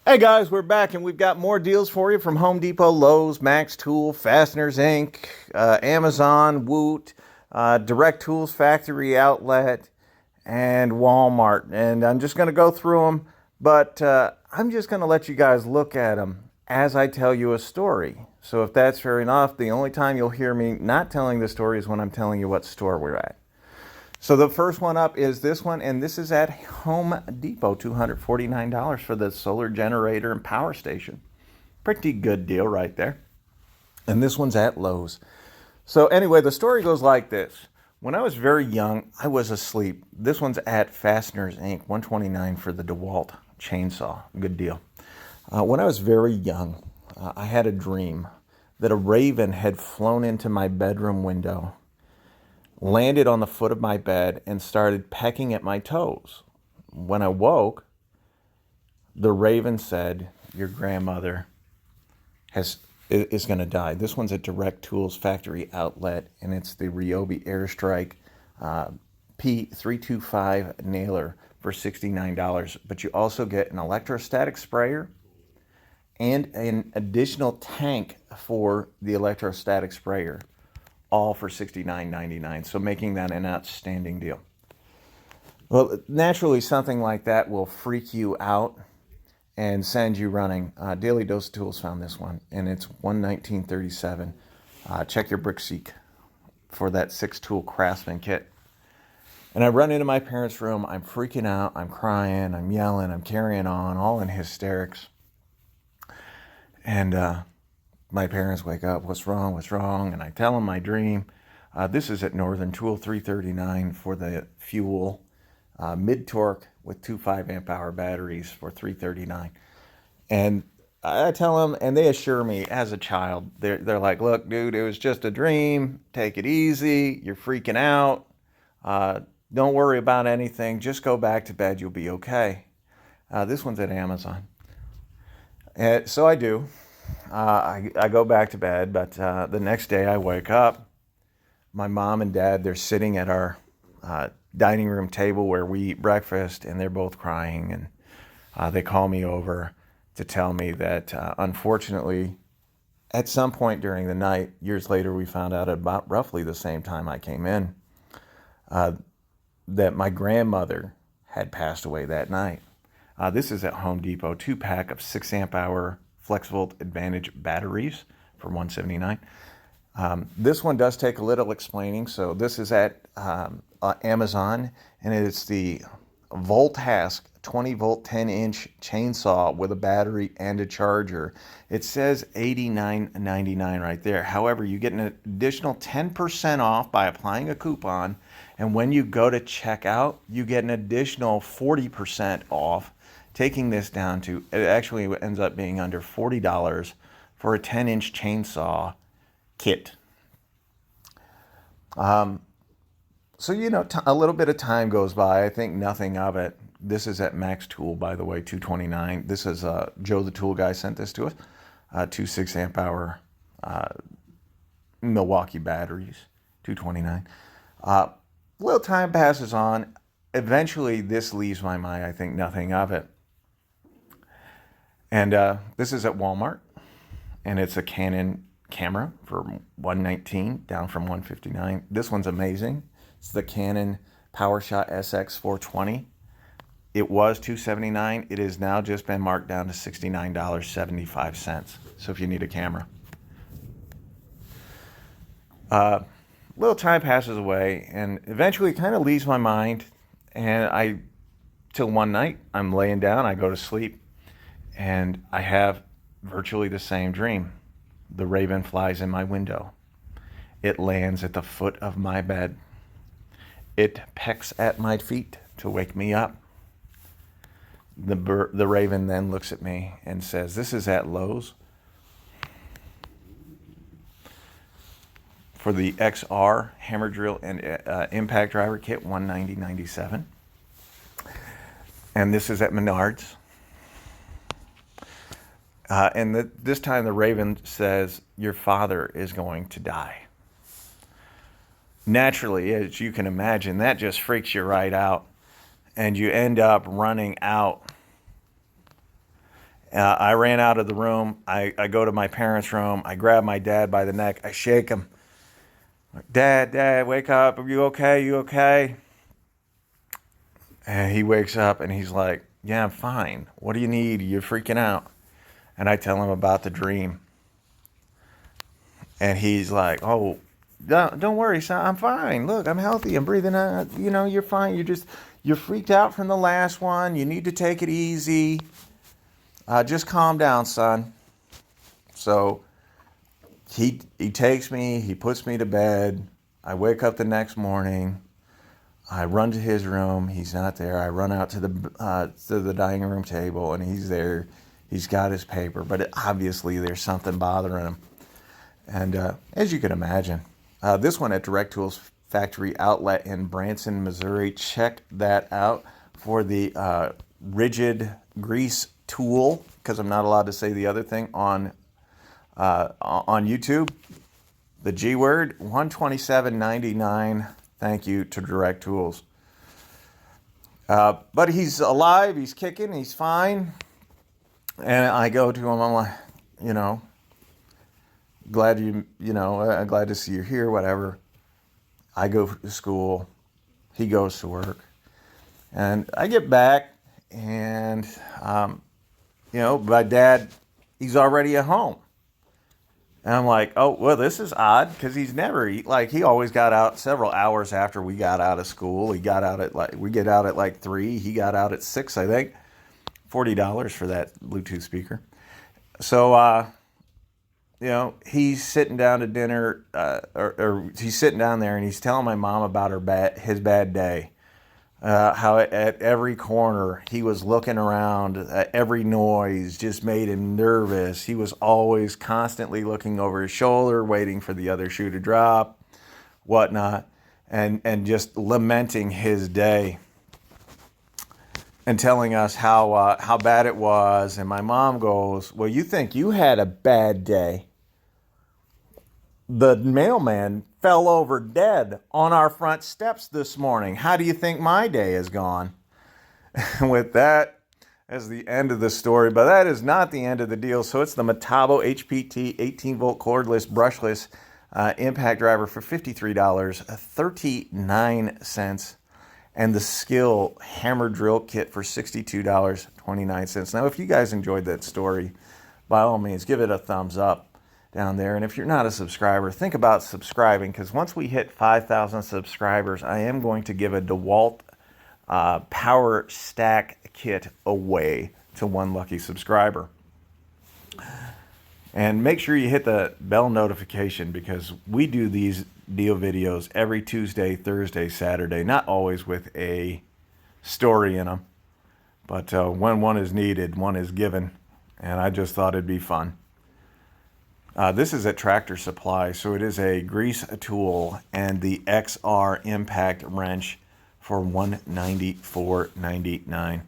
Hey guys, we're back and we've got more deals for you from Home Depot, Lowe's, Max Tool, Fasteners Inc., Amazon, Woot, Direct Tools Factory Outlet, and Walmart. And I'm just going to go through them, but I'm just going to let you guys look at them as I tell you a story. So if that's fair enough, the only time you'll hear me not telling the story is when I'm telling you what store we're at. So the first one up is this one, and this is at Home Depot, $249 for the solar generator and power station. Pretty good deal right there. And this one's at Lowe's. So anyway, the story goes like this. When I was very young, I was asleep. This one's at Fasteners Inc., $129 for the Dewalt chainsaw. Good deal. When I was very young, I had a dream that a raven had flown into my bedroom window, landed on the foot of my bed, and started pecking at my toes. When I woke, the raven said, "Your grandmother is going to die." This one's a Direct Tools Factory Outlet, and it's the Ryobi Airstrike P325 nailer for $69. But you also get an electrostatic sprayer and an additional tank for the electrostatic sprayer, all for $69.99, so making that an outstanding deal. Well, naturally, something like that will freak you out and send you running. Daily Dose Tools found this one, and it's $119.37. Check your BrickSeek for that 6-tool Craftsman kit. And I run into my parents' room. I'm freaking out. I'm crying. I'm yelling. I'm carrying on, all in hysterics. And my parents wake up. What's wrong? What's wrong? And I tell them my dream. This is at Northern Tool, $339 for the fuel. Mid-torque with 2 5-amp-hour batteries for $339. And I tell them, and they assure me as a child, they're like, "Look, dude, it was just a dream. Take it easy. You're freaking out. Don't worry about anything. Just go back to bed. You'll be okay." This one's at Amazon. So I do. I go back to bed, but the next day I wake up. My mom and dad, they're sitting at our dining room table where we eat breakfast, and they're both crying. And they call me over to tell me that, unfortunately, at some point during the night, years later, we found out at about roughly the same time I came in, that my grandmother had passed away that night. This is at Home Depot, 2-pack of 6-amp-hour FlexVolt Advantage batteries for $179. This one does take a little explaining. So this is at Amazon, and it's the Voltask 20-volt 10-inch chainsaw with a battery and a charger. It says $89.99 right there. However, you get an additional 10% off by applying a coupon, and when you go to checkout, you get an additional 40% off, taking this down to, it actually ends up being under $40 for a 10-inch chainsaw kit. So, a little bit of time goes by. I think nothing of it. This is at Max Tool, by the way, $229. This is Joe the Tool Guy sent this to us. 2 6-amp-hour Milwaukee batteries, $229. Little time passes on. Eventually, this leaves my mind. I think nothing of it. And this is at Walmart, and it's a Canon camera for $119, down from $159. This one's amazing. It's the Canon PowerShot SX420. It was $279. It has now just been marked down to $69.75. So if you need a camera. Little time passes away, and eventually it kind of leaves my mind. And till one night, I'm laying down, I go to sleep, and I have virtually the same dream. The raven flies in my window. It lands at the foot of my bed. It pecks at my feet to wake me up. The raven then looks at me and says, "This is at Lowe's for the XR hammer drill and impact driver kit, $190.97. And this is at Menards. And this time the raven says, "Your father is going to die." Naturally, as you can imagine, that just freaks you right out. And you end up running out I ran out of the room. I go to my parents' room. I grab my dad by the neck. I shake him. Dad, wake up. Are you okay? You okay? And he wakes up and he's like, yeah, I'm fine. What do you need? You're freaking out. And I tell him about the dream. And he's like, oh, don't worry, son. I'm fine. Look, I'm healthy. I'm breathing out. You know, you're fine. You're freaked out from the last one. You need to take it easy. Just calm down, son. So he takes me. He puts me to bed. I wake up the next morning. I run to his room. He's not there. I run out to the dining room table, and he's there. He's got his paper, but obviously there's something bothering him. And as you can imagine, this one at Direct Tools Factory Outlet in Branson, Missouri. Check that out for the Ridgid grease tool, because I'm not allowed to say the other thing on YouTube. The G word, $127.99. Thank you to Direct Tools. But he's alive. He's kicking. He's fine. And I go to him. I'm like, you know, glad I'm glad to see you here, whatever. I go to school. He goes to work. And I get back, and, my dad, he's already at home. And I'm like, oh, well, this is odd, because he's never, he always got out several hours after we got out of school. We get out at 3. He got out at 6, I think. $40 for that Bluetooth speaker. So, he's sitting down to dinner, or he's sitting down there, and he's telling my mom about his bad day. How at every corner he was looking around, every noise just made him nervous. He was always constantly looking over his shoulder, waiting for the other shoe to drop, whatnot, and just lamenting his day and telling us how bad it was. And my mom goes, well, you think you had a bad day? The mailman fell over dead on our front steps this morning. How do you think my day has gone? With that as the end of the story, but that is not the end of the deal. So it's the Metabo HPT 18-volt cordless brushless impact driver for $53.39, and the Skill hammer drill kit for $62.29. Now, if you guys enjoyed that story, by all means, give it a thumbs up down there. And if you're not a subscriber, think about subscribing, because once we hit 5,000 subscribers, I am going to give a Dewalt power stack kit away to one lucky subscriber. And make sure you hit the bell notification, because we do these deal videos every Tuesday, Thursday, Saturday, not always with a story in them, but when one is needed, one is given, and I just thought it'd be fun. This is at Tractor Supply, so it is a grease tool and the XR impact wrench for $194.99.